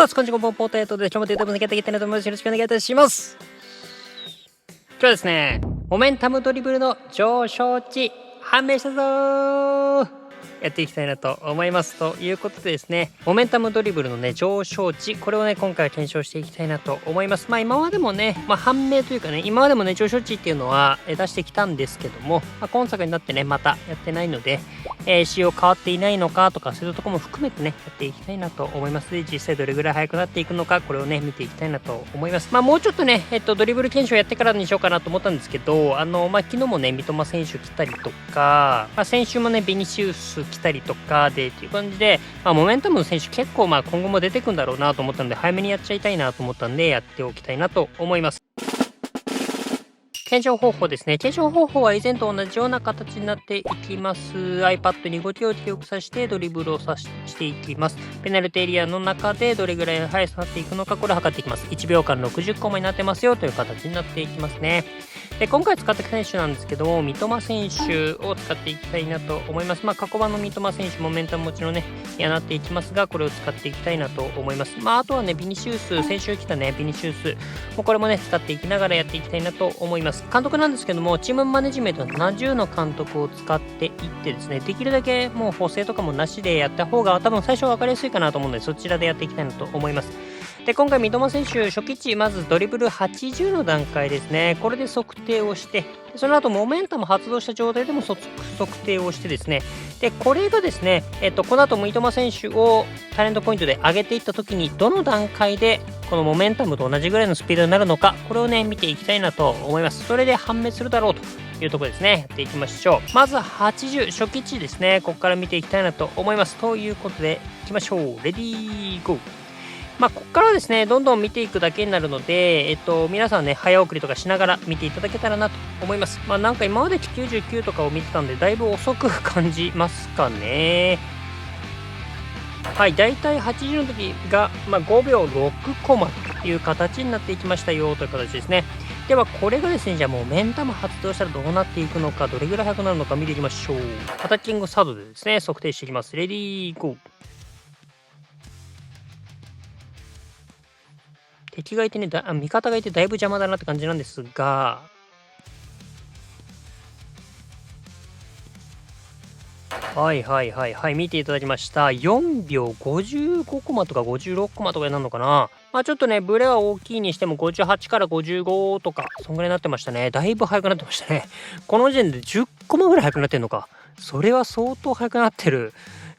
ます。こんにちは、ポテトで今日もデータ分析やっていきたいなと思います。よろしくお願いいたします。今日はですね、モメンタムドリブルの上昇値判明したぞー。やっていきたいなと思います。ということでですね、モメンタムドリブルのね上昇値、これをね今回は検証していきたいなと思います。今までもね、判明というかね、今までもね上昇値っていうのは出してきたんですけども、今作になってねまたやってないので、仕様変わっていないのかとか、そういうところも含めてねやっていきたいなと思います。で、実際どれぐらい速くなっていくのか、これをね見ていきたいなと思います。もうちょっとねドリブル検証やってからにしようかなと思ったんですけど、昨日もね三笘選手来たりとか、先週もねビニシウス来たりとかでっていう感じで、モメンタムの選手結構今後も出てくんだろうなと思ったので、早めにやっちゃいたいなと思ったんでやっておきたいなと思います。検証方法ですね。検証方法は以前と同じような形になっていきます。iPad に動きを記録させてドリブルをしていきます。ペナルティエリアの中でどれぐらいの速さになっていくのか、これを測っていきます。1秒間60コマになってますよという形になっていきますね。で、今回使っていく選手なんですけども、三笘選手を使っていきたいなと思います。過去版の三笘選手、モメンタム持ちのね、にはなっていきますが、これを使っていきたいなと思います。あとはね、ビニシウス、先週来たね、ビニシウス、これもね、使っていきながらやっていきたいなと思います。監督なんですけども、チームマネジメント70の監督を使っていってですね、できるだけもう補正とかもなしでやった方が多分最初分かりやすいかなと思うので、そちらでやっていきたいなと思います。で、今回三笘選手初期値、まずドリブル80の段階ですね、これで測定をして、その後モメンタム発動した状態でも測定をしてですね、でこれがですね、この後三笘選手をタレントポイントで上げていった時にどの段階でこのモメンタムと同じぐらいのスピードになるのか、これをね見ていきたいなと思います。それで判明するだろうというところですね。やっていきましょう。まず80初期値ですね、ここから見ていきたいなと思います。ということでいきましょう。レディーゴー。ここからですね、どんどん見ていくだけになるので、皆さんね、早送りとかしながら見ていただけたらなと思います。なんか今まで99とかを見てたんで、だいぶ遅く感じますかね。はい、だいたい80の時が、5秒6コマという形になっていきましたよという形ですね。では、これがですね、じゃあもうメンタム発動したらどうなっていくのか、どれぐらい速くなるのか見ていきましょう。アタッキングサードでですね、測定していきます。レディーゴー。敵がいてね、味方がいてだいぶ邪魔だなって感じなんですが、見ていただきました。4秒55コマとか56コマとかになるのかな。ちょっとね、ブレは大きいにしても58から55とか、そんぐらいになってましたね。だいぶ速くなってましたね。この時点で10コマぐらい速くなってんのか。それは相当速くなってる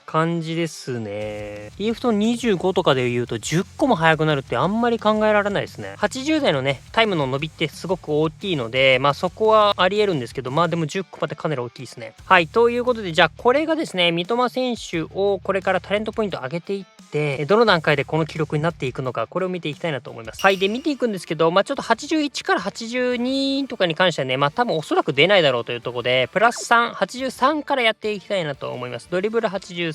感じですね。EF と25とかで言うと10個も速くなるってあんまり考えられないですね。80代のねタイムの伸びってすごく大きいので、そこはありえるんですけど、でも10個までかなり大きいですね。はい、ということで、じゃあこれがですね、三笘選手をこれからタレントポイント上げていってどの段階でこの記録になっていくのか、これを見ていきたいなと思います。はい、で見ていくんですけど、ちょっと81から82とかに関してはね、多分おそらく出ないだろうというところで、プラス383からやっていきたいなと思います。ドリブル83、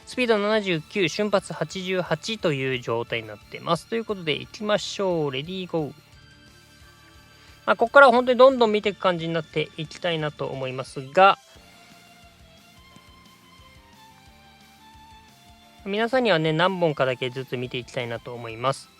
スピード79、瞬発88という状態になってます。ということでいきましょう。レディーゴー。ここから本当にどんどん見ていく感じになっていきたいなと思いますが、皆さんにはね何本かだけずつ見ていきたいなと思います。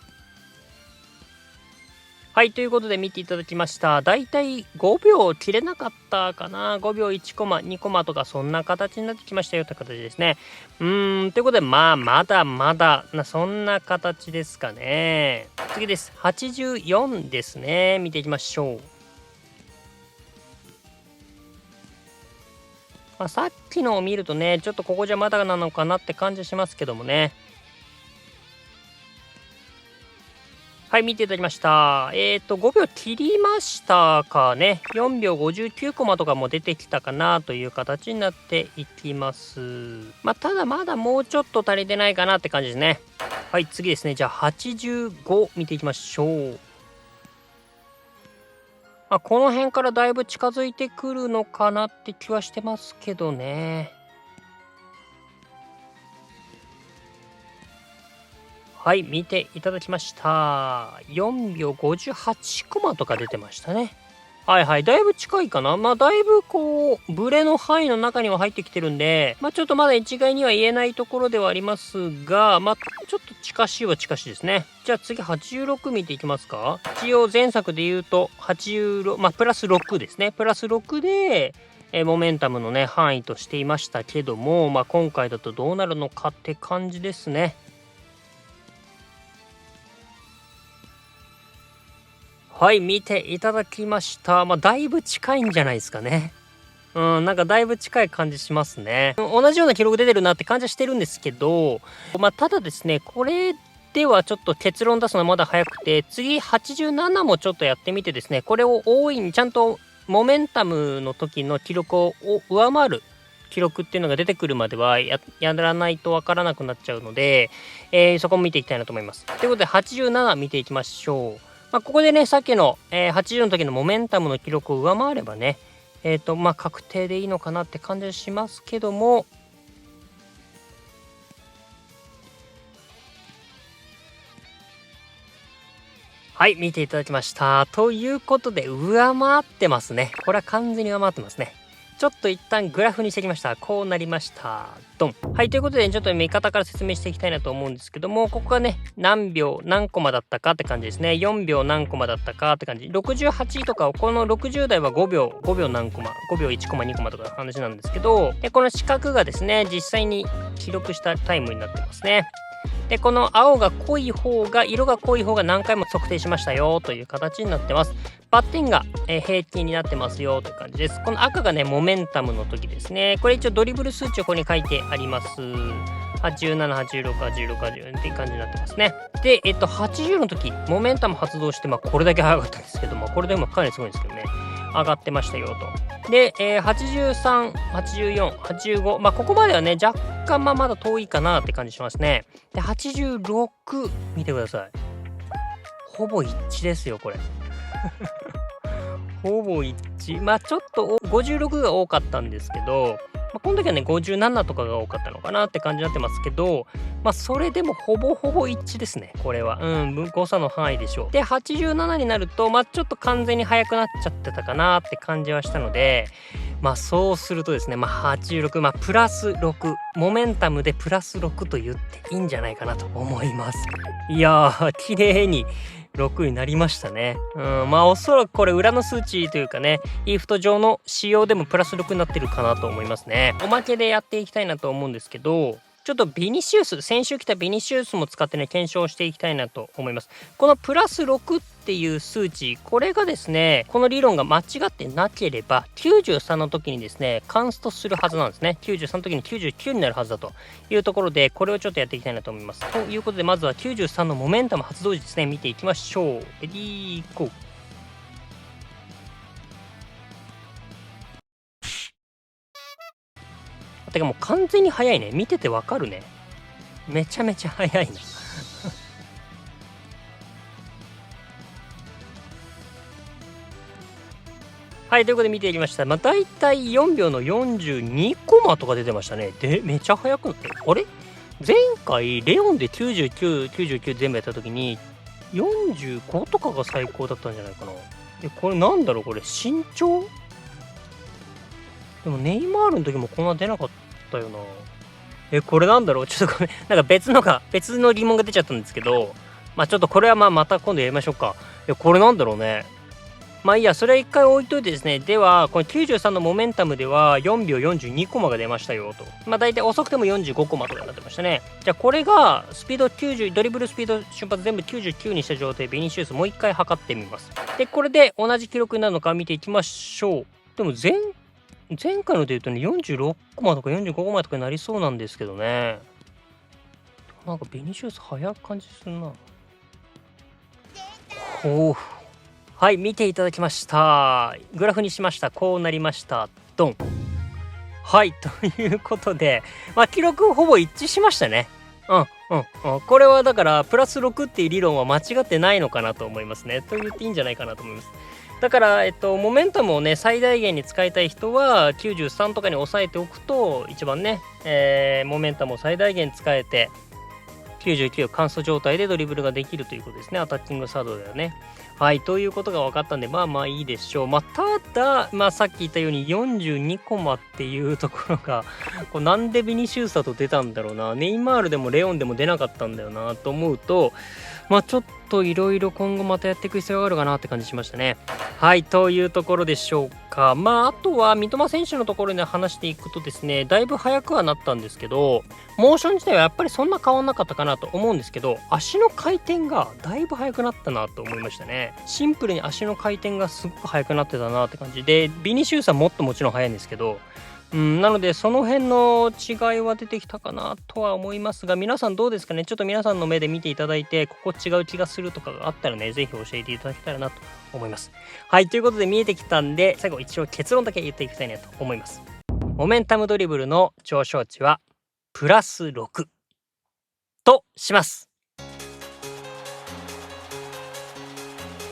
はい、ということで見ていただきました。だいたい5秒切れなかったかな。5秒1コマ、2コマとかそんな形になってきましたよという形ですね。ということで、まだまだそんな形ですかね。次です。84ですね。見ていきましょう。さっきのを見るとね、ちょっとここじゃまだなのかなって感じしますけどもね。はい、見ていただきました。5秒切りましたかね。4秒59コマとかも出てきたかなという形になっていきます。ただまだもうちょっと足りてないかなって感じですね。はい、次ですね。じゃあ85見ていきましょう。この辺からだいぶ近づいてくるのかなって気はしてますけどね。はい、見ていただきました。4秒58コマとか出てましたね。はいはい。だいぶ近いかな。まあ、だいぶこう、ブレの範囲の中には入ってきてるんで、まあ、ちょっとまだ一概には言えないところではありますが、まあ、ちょっと近しいは近しいですね。じゃあ次86見ていきますか。一応前作で言うと、86、まあ、プラス6ですね。プラス6で、モメンタムのね、範囲としていましたけども、まあ、今回だとどうなるのかって感じですね。はい、見ていただきました。まあ、だいぶ近いんじゃないですかね。なんかだいぶ近い感じしますね。同じような記録出てるなって感じはしてるんですけど、まあ、ただですね、これではちょっと結論出すのはまだ早くて、次87もちょっとやってみてですね、これを大いにちゃんとモメンタムの時の記録を上回る記録っていうのが出てくるまではやらないとわからなくなっちゃうので、そこも見ていきたいなと思います。ということで87見ていきましょう。まあ、ここでね、さっきの、80の時のモメンタムの記録を上回ればね、まあ、確定でいいのかなって感じはしますけども、はい、見ていただきました。ということで、上回ってますね。これは完全に上回ってますね。ちょっと一旦グラフにしてきました。こうなりました。ドン。はい、ということで、ちょっと見方から説明していきたいなと思うんですけども、ここがね、何秒、何コマだったかって感じですね。4秒何コマだったかって感じ。68とか、この60代は5秒何コマ、5秒1コマ2コマとかの話なんですけど、で、この四角がですね、実際に記録したタイムになってますね。で、この青が濃い方が、色が濃い方が何回も測定しましたよという形になってます。バッテンが、平均になってますよという感じです。この赤がね、モメンタムの時ですね。これ一応ドリブル数値をここに書いてあります。87、86、86、84っていう感じになってますね。で、80の時、モメンタム発動して、まあこれだけ早かったんですけど、まあこれでもかなりすごいんですけどね。上がってましたよと。で、83、84、85。まあここまではね、若干まだ遠いかなって感じしますね。で、86見てください。ほぼ一致ですよ、これ。ほぼ一致。まあちょっと56が多かったんですけど、まあ、この時はね、57とかが多かったのかなって感じになってますけど、まあそれでもほぼほぼ一致ですね、これは。誤差の範囲でしょう。で、87になると、まあちょっと完全に速くなっちゃってたかなって感じはしたので、まあそうするとですね、まあ86、まあプラス6、モメンタムでプラス6と言っていいんじゃないかなと思います。いやー、綺麗に6になりましたね。まあおそらくこれ裏の数値というかね、IFT 上の仕様でもプラス6になってるかなと思いますね。おまけでやっていきたいなと思うんですけど、ちょっとビニシウス、先週来たビニシウスも使ってね、検証していきたいなと思います。このプラス6っていう数値、これがですね、この理論が間違ってなければ、93の時にですね、カンストするはずなんですね。93の時に99になるはずだというところで、これをちょっとやっていきたいなと思います。ということで、まずは93のモメンタム発動時ですね、見ていきましょう。レディーゴー。てかもう完全に速いね。見ててわかるね。めちゃめちゃ速いな。はい、ということで見ていきました。まあ、だいたい4秒の42コマとか出てましたね。で、めちゃ速くなってる。あれ前回、レオンで99、99全部やった時に、45とかが最高だったんじゃないかな。これなんだろうこれ、身長でもネイマールの時もこんな出なかったよな。これなんだろうちょっとごめん。なんか別の疑問が出ちゃったんですけど、まあちょっとこれはまた今度やりましょうか。これなんだろうね。まあいいや、それは一回置いといてですね。では、この93のモメンタムでは4秒42コマが出ましたよと。まあ大体遅くても45コマとかになってましたね。じゃあこれがスピード90、ドリブルスピード瞬発全部99にした状態、ビニシウスもう一回測ってみます。で、これで同じ記録になるのか見ていきましょう。でも前回ので言うとね、46コマとか45コマとかになりそうなんですけどね。なんかビニシウス早く感じするな。ほう。はい、見ていただきました。グラフにしました。こうなりました。ドン。はい、ということで、まあ、記録ほぼ一致しましたね。これはだから、プラス6っていう理論は間違ってないのかなと思いますね。と言っていいんじゃないかなと思います。だから、モメンタムをね、最大限に使いたい人は、93とかに抑えておくと、一番ね、モメンタムを最大限使えて、99完走状態でドリブルができるということですね。アタッキングサードだよね。はい、ということが分かったんで、まあまあいいでしょう。ただ、さっき言ったように42コマっていうところが、なんでビニシウスだと出たんだろうな。ネイマールでもレオンでも出なかったんだよなと思うと、ちょっといろいろ今後またやっていく必要があるかなって感じしましたね。はい、というところでしょうか。あとは三笘選手のところで話していくとですね、だいぶ速くはなったんですけど、モーション自体はやっぱりそんな変わんなかったかなと思うんですけど、足の回転がだいぶ速くなったなと思いましたね。シンプルに足の回転がすごく速くなってたなって感じで、ビニシウスはもっともちろん速いんですけど、なのでその辺の違いは出てきたかなとは思いますが、皆さんどうですかね。ちょっと皆さんの目で見ていただいて、ここ違う気がするとかがあったらね、ぜひ教えていただけたらなと思います。はい、ということで見えてきたんで、最後一応結論だけ言っていきたいなと思います。モメンタムドリブルの上昇値はプラス6とします。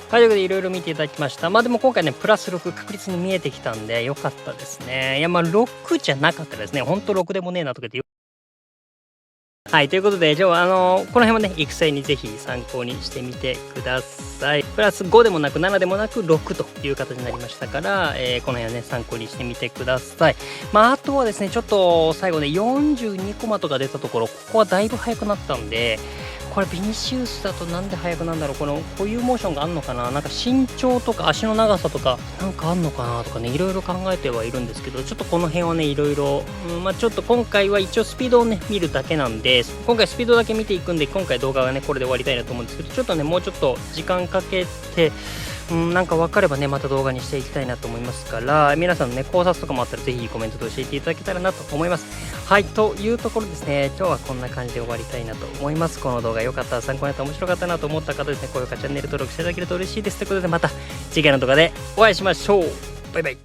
はい、ということでいろいろ見ていただきました。でも今回ね、プラス6確実に見えてきたんで良かったですね。いや、6じゃなかったですね。ほんと6でもねえなとか言って。はい、ということで、この辺もね、育成にぜひ参考にしてみてください。プラス5でもなく7でもなく6という形になりましたから、この辺はね、参考にしてみてください。あとはですね、ちょっと最後ね、42コマとか出たところ、ここはだいぶ速くなったんで、これビニシウスだとなんで速くなんだろう。こういうモーションがあんのかな。なんか身長とか足の長さとかなんかあんのかなとかね、いろいろ考えてはいるんですけど、ちょっとこの辺はね、いろいろ、ちょっと今回は一応スピードをね見るだけなんで、今回スピードだけ見ていくんで、今回動画はねこれで終わりたいなと思うんですけど、ちょっとねもうちょっと時間かけてなんか分かればねまた動画にしていきたいなと思いますから、皆さんのね考察とかもあったらぜひコメントで教えていただけたらなと思います。はい、というところですね、今日はこんな感じで終わりたいなと思います。この動画良かった、参考になった、面白かったなと思った方ですね、高評価、チャンネル登録していただけると嬉しいです。ということで、また次回の動画でお会いしましょう。バイバイ。